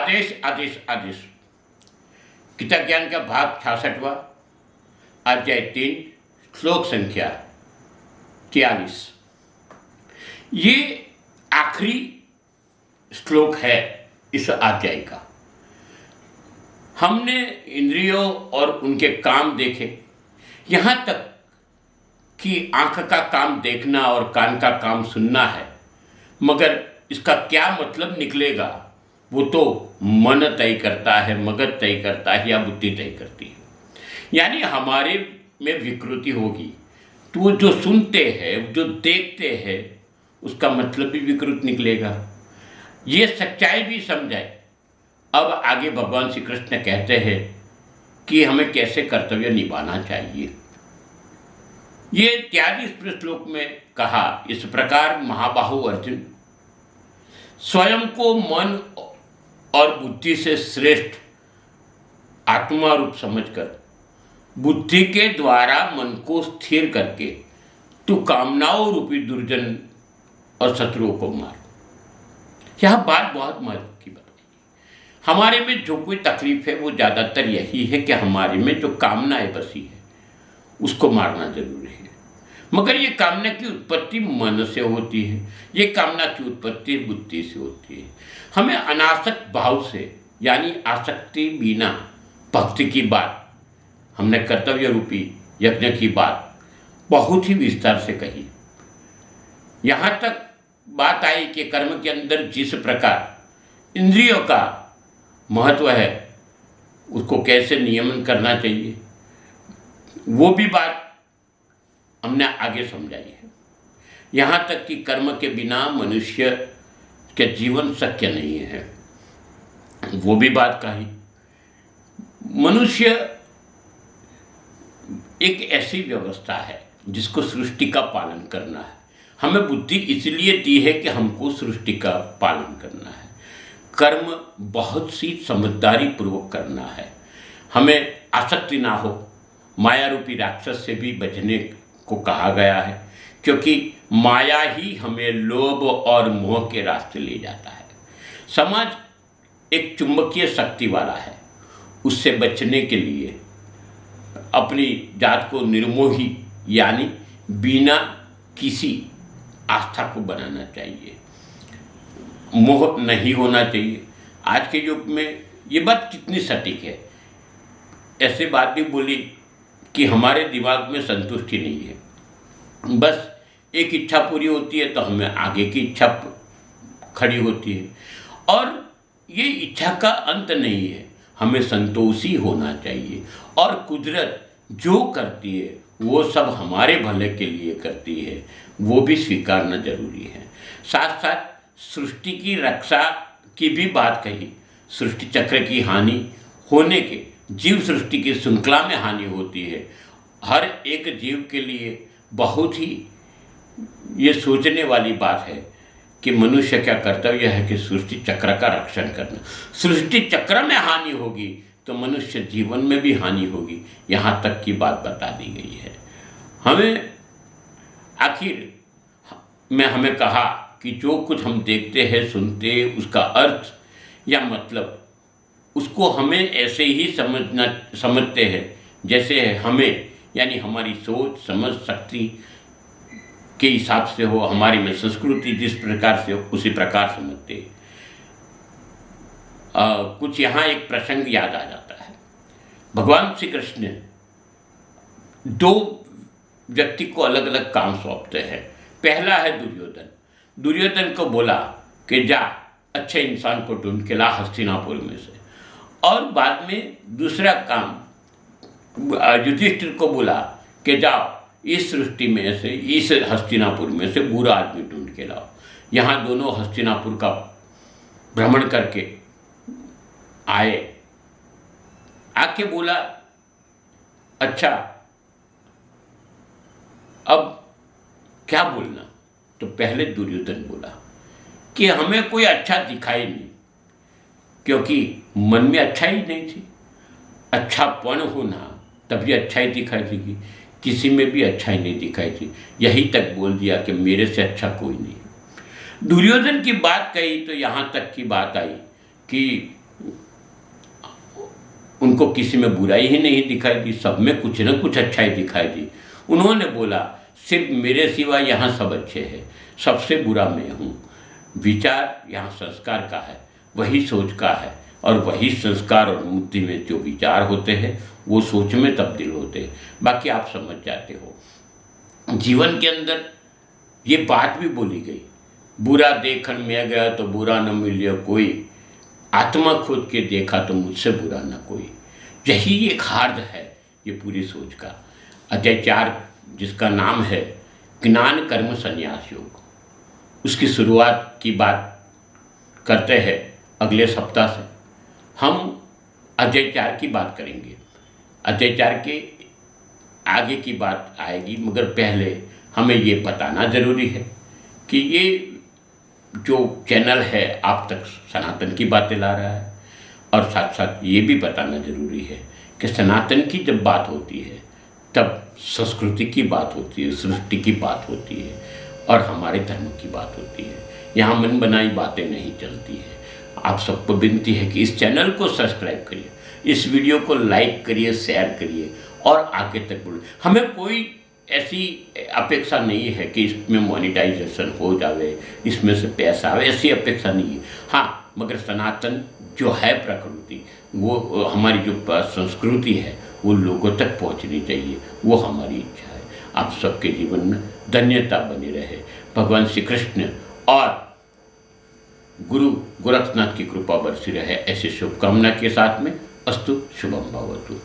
आदेश आदेश आदेश। गीता ज्ञान का भाग 66वां, अध्याय 3, श्लोक संख्या 43। ये आखिरी श्लोक है इस अध्याय का। हमने इंद्रियों और उनके काम देखे, यहाँ तक कि आँख का काम देखना और कान का काम सुनना है, मगर इसका क्या मतलब निकलेगा वो तो मन तय करता है, मगज तय करता है या बुद्धि तय करती है। यानी हमारे में विकृति होगी तो वो जो सुनते हैं, जो देखते हैं, उसका मतलब भी विकृत निकलेगा। ये सच्चाई भी समझाए। अब आगे भगवान श्री कृष्ण कहते हैं कि हमें कैसे कर्तव्य निभाना चाहिए। ये 43वें श्लोक में कहा, इस प्रकार महाबाहु अर्जुन, स्वयं को मन और बुद्धि से श्रेष्ठ आत्मा रूप समझकर बुद्धि के द्वारा मन को स्थिर करके तू कामनाओं रूपी दुर्जन और शत्रुओं को मार। यह बात बहुत महत्व की बात है। हमारे में जो कोई तकलीफ है वो ज़्यादातर यही है कि हमारे में जो कामनाएं बसी है उसको मारना जरूरी है। मगर ये कामना की उत्पत्ति मन से होती है, ये कामना की उत्पत्ति बुद्धि से होती है। हमें अनासक्त भाव से, यानी आसक्ति बिना भक्ति की बात, हमने कर्तव्य रूपी यज्ञ की बात बहुत ही विस्तार से कही। यहाँ तक बात आई कि कर्म के अंदर जिस प्रकार इंद्रियों का महत्व है उसको कैसे नियमन करना चाहिए, वो भी बात हमने आगे समझाई है। यहाँ तक कि कर्म के बिना मनुष्य के जीवन शक्य नहीं है, वो भी बात कही। मनुष्य एक ऐसी व्यवस्था है जिसको सृष्टि का पालन करना है। हमें बुद्धि इसलिए दी है कि हमको सृष्टि का पालन करना है। कर्म बहुत सी समझदारी पूर्वक करना है। हमें आसक्ति ना हो। माया रूपी राक्षस से भी बचने को कहा गया है, क्योंकि माया ही हमें लोभ और मोह के रास्ते ले जाता है। समाज एक चुंबकीय शक्ति वाला है, उससे बचने के लिए अपनी जात को निर्मोही यानी बिना किसी आस्था को बनाना चाहिए। मोह नहीं होना चाहिए। आज के युग में ये बात कितनी सटीक है। ऐसे बात भी बोली कि हमारे दिमाग में संतुष्टि नहीं है। बस एक इच्छा पूरी होती है तो हमें आगे की इच्छा खड़ी होती है, और ये इच्छा का अंत नहीं है। हमें संतोषी होना चाहिए, और कुदरत जो करती है वो सब हमारे भले के लिए करती है, वो भी स्वीकारना जरूरी है। साथ साथ सृष्टि की रक्षा की भी बात कही। सृष्टि चक्र की हानि होने के, जीव सृष्टि की श्रृंखला में हानि होती है। हर एक जीव के लिए बहुत ही ये सोचने वाली बात है कि मनुष्य का कर्तव्य है कि सृष्टि चक्र का रक्षण करना। सृष्टि चक्र में हानि होगी तो मनुष्य जीवन में भी हानि होगी, यहाँ तक की बात बता दी गई है। हमें आखिर में हमें कहा कि जो कुछ हम देखते हैं, सुनते हैं, उसका अर्थ या मतलब उसको हमें ऐसे ही समझते हैं जैसे हमें, यानी हमारी सोच समझ शक्ति के हिसाब से हो, हमारी में संस्कृति जिस प्रकार से हो उसी प्रकार समझते हैं। कुछ यहाँ एक प्रसंग याद आ जाता है। भगवान श्री कृष्ण दो व्यक्ति को अलग अलग काम सौंपते हैं। पहला है दुर्योधन। दुर्योधन को बोला कि जा अच्छे इंसान को ढूंढ के ला हस्तिनापुर में से, और बाद में दूसरा काम युधिष्ठिर को बोला कि जाओ इस सृष्टि में से, इस हस्तिनापुर में से बुरा आदमी ढूंढ के लाओ। यहाँ दोनों हस्तिनापुर का भ्रमण करके आए। आके बोला अच्छा अब क्या बोलना। तो पहले दुर्योधन बोला कि हमें कोई अच्छा दिखाई नहीं, क्योंकि मन में अच्छाई नहीं थी। अच्छापन होना तभी अच्छाई दिखाई देगी, किसी में भी अच्छाई नहीं दिखाई थी। यही तक बोल दिया कि मेरे से अच्छा कोई नहीं। दुर्योधन की बात कही तो यहाँ तक की बात आई कि उनको किसी में बुराई ही नहीं दिखाई दी, सब में कुछ न कुछ अच्छाई दिखाई दी। उन्होंने बोला सिर्फ मेरे सिवा यहाँ सब अच्छे हैं, सबसे बुरा मैं हूँ। विचार यहाँ संस्कार का है, वही सोच का है, और वही संस्कार और बुद्धि में जो विचार होते हैं वो सोच में तब्दील होते हैं। बाकी आप समझ जाते हो। जीवन के अंदर ये बात भी बोली गई, बुरा देखन मैं गया तो बुरा न मिलियो कोई, आत्मा खोद के देखा तो मुझसे बुरा न कोई। यही एक हार्द है ये पूरी सोच का। अध्याय 4 जिसका नाम है ज्ञान कर्म संन्यास योग, उसकी शुरुआत की बात करते हैं अगले सप्ताह से। हम अध्याय 4 की बात करेंगे, अध्याय 4 के आगे की बात आएगी, मगर पहले हमें ये बताना ज़रूरी है कि ये जो चैनल है आप तक सनातन की बातें ला रहा है, और साथ साथ ये भी बताना ज़रूरी है कि सनातन की जब बात होती है तब संस्कृति की बात होती है, सृष्टि की बात होती है, और हमारे धर्म की बात होती है। यहाँ मन बनाई बातें नहीं चलती है। आप सबको विनती है कि इस चैनल को सब्सक्राइब करिए, इस वीडियो को लाइक करिए, शेयर करिए और आगे तक बढ़िए। हमें कोई ऐसी अपेक्षा नहीं है कि इसमें मोनेटाइजेशन हो जावे, इसमें से पैसा आवे, ऐसी अपेक्षा नहीं है। हाँ, मगर सनातन जो है प्रकृति, वो हमारी जो संस्कृति है वो लोगों तक पहुंचनी चाहिए, वो हमारी इच्छा है। आप सबके जीवन में धन्यता बनी रहे। भगवान श्री कृष्ण और गुरु गोरखनाथ की कृपा बरसी रहे, ऐसी शुभकामना के साथ में अस्तु शुभम भवतु।